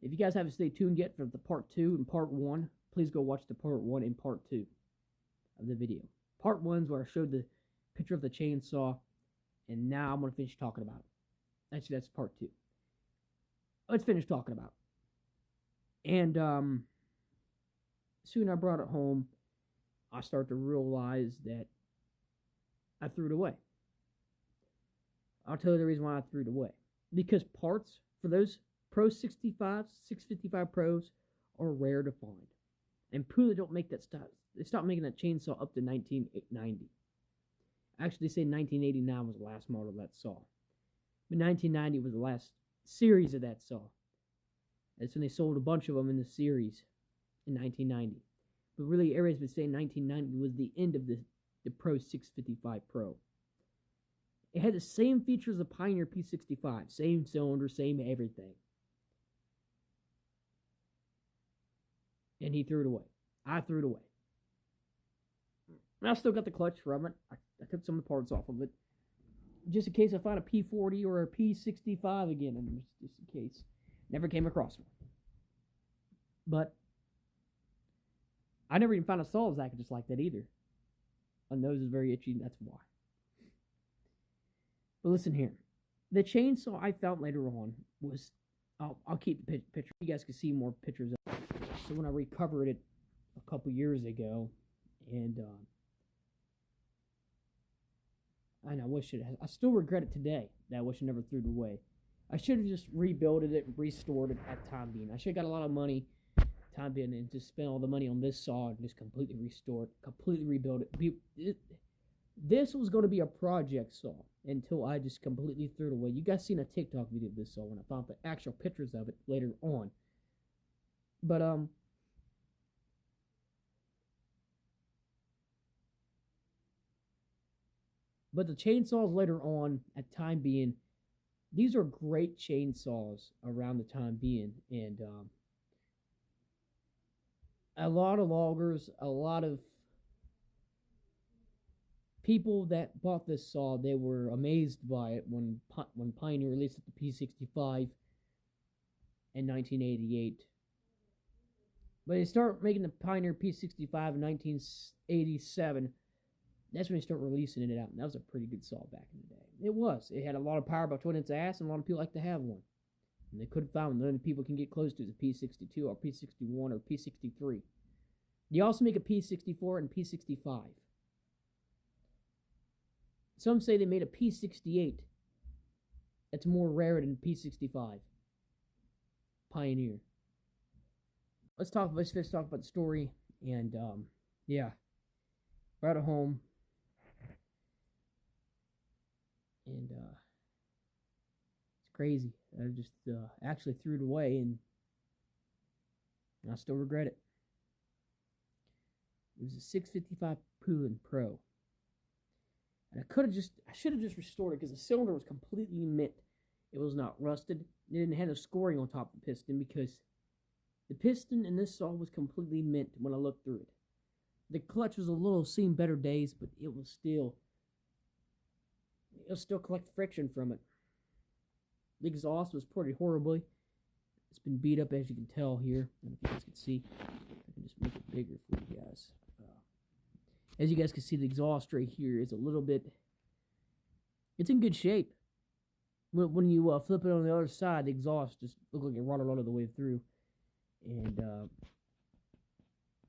If you guys haven't stayed tuned yet for the part 2 and part 1, please go watch the part 1 and part 2 of the video. Part 1 is where I showed the picture of the chainsaw, and now I'm going to finish talking about it. Actually, that's part 2. Let's finish talking about it. And soon I brought it home, I start to realize that I threw it away. I'll tell you the reason why I threw it away. Because parts for those Pro 65, 655 Pros are rare to find. And Pula don't make that stuff. They stopped making that chainsaw up to 1990. Actually, they say 1989 was the last model of that saw. But 1990 was the last series of that saw. That's when they sold a bunch of them in the series in 1990. But really, everybody's been saying 1990 was the end of the Pro 655 Pro. It had the same features as the Pioneer P65. Same cylinder, same everything. And he threw it away. I threw it away. And I still got the clutch from it. I took some of the parts off of it. Just in case I find a P40 or a P65 again. And just in case. Never came across one. But I never even found a saw exactly just like that either. My nose is very itchy, and that's why. But listen here. The chainsaw I found later on was... I'll keep the picture. You guys can see more pictures of it. So when I recovered it a couple years ago, and I wish it had, I still regret it today that I wish I never threw it away. I should have just rebuilt it and restored it at time being. I should have got a lot of money time being and just spent all the money on this saw and just completely restore it, completely rebuild it. This was going to be a project saw until I just completely threw it away. You guys seen a TikTok video of this saw when I found the actual pictures of it later on. But the chainsaws later on, at time being, these are great chainsaws around the time being. And a lot of loggers, a lot of people that bought this saw, they were amazed by it when Pioneer released the P65 in 1988. But they start making the Pioneer P65 in 1987. That's when they start releasing it out. And that was a pretty good saw back in the day. It was. It had a lot of power between its ass, and a lot of people like to have one. And they couldn't find one. The only people can get close to is a P62 or P61 or P63. They also make a P64 and P65. Some say they made a P68. That's more rare than P65. Pioneer. Let's first talk about the story. And yeah, brought it home. And it's crazy. I just actually threw it away, and I still regret it. It was a 655 Poulan Pro. And I should have just restored it because the cylinder was completely mint. It was not rusted. It didn't have no scoring on top of the piston because the piston in this saw was completely mint when I looked through it. The clutch was a little seen better days, but it'll still collect friction from it. The exhaust was pretty horribly. It's been beat up, as you can tell here. I don't know if you guys can see. I can just make it bigger for you guys. As you guys can see, the exhaust right here is a little bit... It's in good shape. When you flip it on the other side, the exhaust just looks like it rotted all the way through. And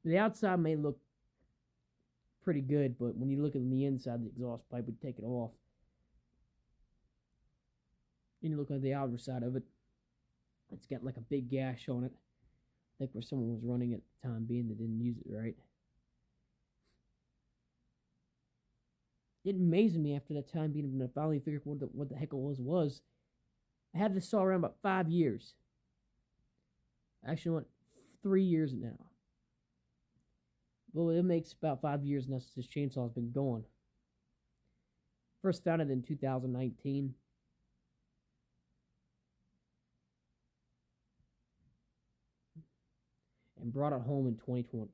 the outside may look pretty good, but when you look at the inside, the exhaust pipe would take it off. And you look at the outer side of it. It's got like a big gash on it. I think where someone was running it at the time being that didn't use it right. It amazed me after that time being when I finally figured what the heck it was. I had this saw around about 5 years. Actually, went 3 years now. Well, it makes about 5 years now since this chainsaw's been going. First found it in 2019. And brought it home in 2020.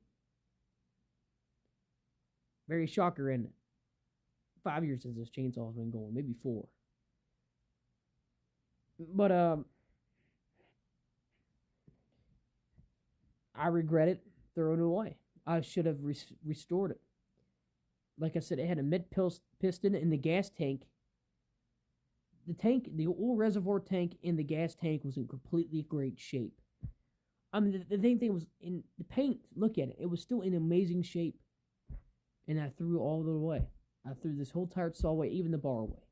Very shocker, isn't it? 5 years since this chainsaw's been going, maybe 4. But I regret it. Throw it away. I should have restored it. Like I said, it had a mid piston in the gas tank. The oil reservoir tank in the gas tank was in completely great shape. I mean, the thing was in the paint. Look at it; it was still in amazing shape. And I threw all of it away. I threw this whole tire saw away, even the bar away.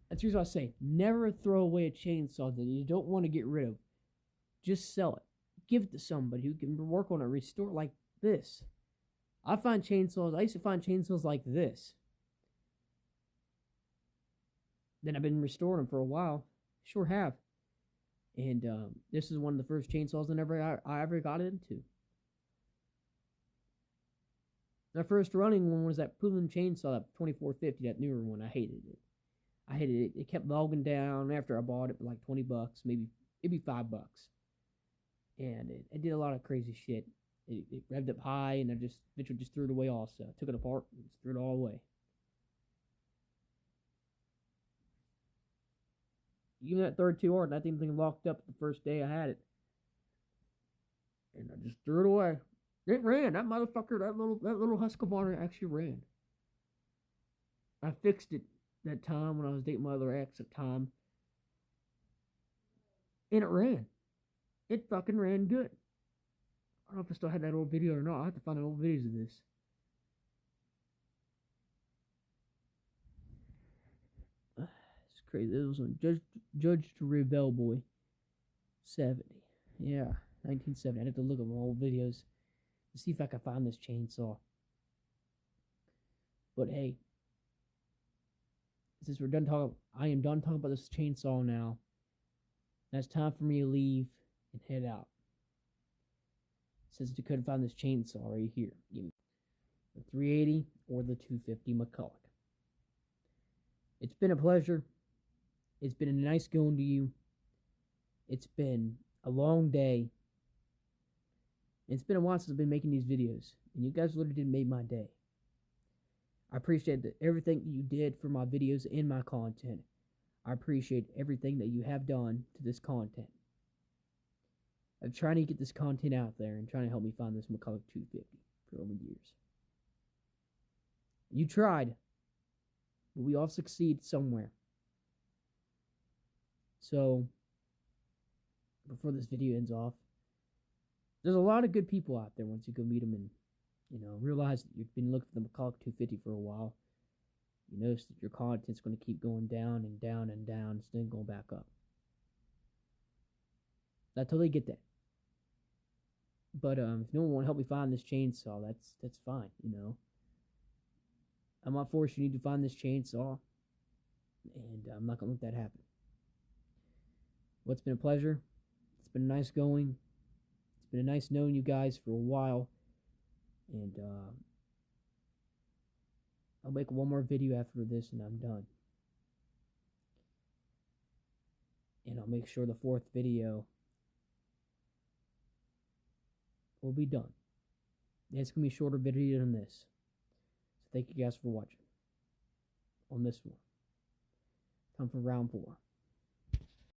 That's the reason I say never throw away a chainsaw that you don't want to get rid of. Just sell it. Give it to somebody who can work on it, restore it like this. I used to find chainsaws like this. Then I've been restoring them for a while. Sure have. And this is one of the first chainsaws I ever got into. My first running one was that Poulan chainsaw, that 2450, that newer one. I hated it. It kept bogging down after I bought it for like $20, maybe $5. And it did a lot of crazy shit. It revved up high, and I eventually just threw it away also. I took it apart and just threw it all away. Even that 32R, that thing locked up the first day I had it. And I just threw it away. It ran. That motherfucker, that little Husqvarna actually ran. I fixed it that time when I was dating my other ex at the time. And it ran. It fucking ran good. I don't know if I still had that old video or not. I have to find old videos of this. It's crazy. It was on Judge to Rebel Boy 70. Yeah, 1970. I'd have to look at my old videos to see if I can find this chainsaw. But hey, since I am done talking about this chainsaw now. Now it's time for me to leave and head out. Since you couldn't find this chainsaw right here. The 380 or the 250 McCulloch. It's been a pleasure. It's been a nice going to you. It's been a long day. It's been a while since I've been making these videos. And you guys literally did make my day. I appreciate everything you did for my videos and my content. I appreciate everything that you have done to this content. I'm trying to get this content out there and trying to help me find this McCulloch 250 for over years. You tried, but we all succeed somewhere. So, before this video ends off, there's a lot of good people out there once you go meet them and, realize that you've been looking for the McCulloch 250 for a while. You notice that your content's going to keep going down and down and down instead of going back up. I totally get that. But if no one will help me find this chainsaw, that's fine, I'm not forcing you to find this chainsaw, and I'm not going to let that happen. Well, it's been a pleasure. It's been nice going. It's been a nice knowing you guys for a while, and I'll make one more video after this, and I'm done. And I'll make sure the fourth video will be done. And it's going to be a shorter video than this. So thank you guys for watching on this one. Time for round 4.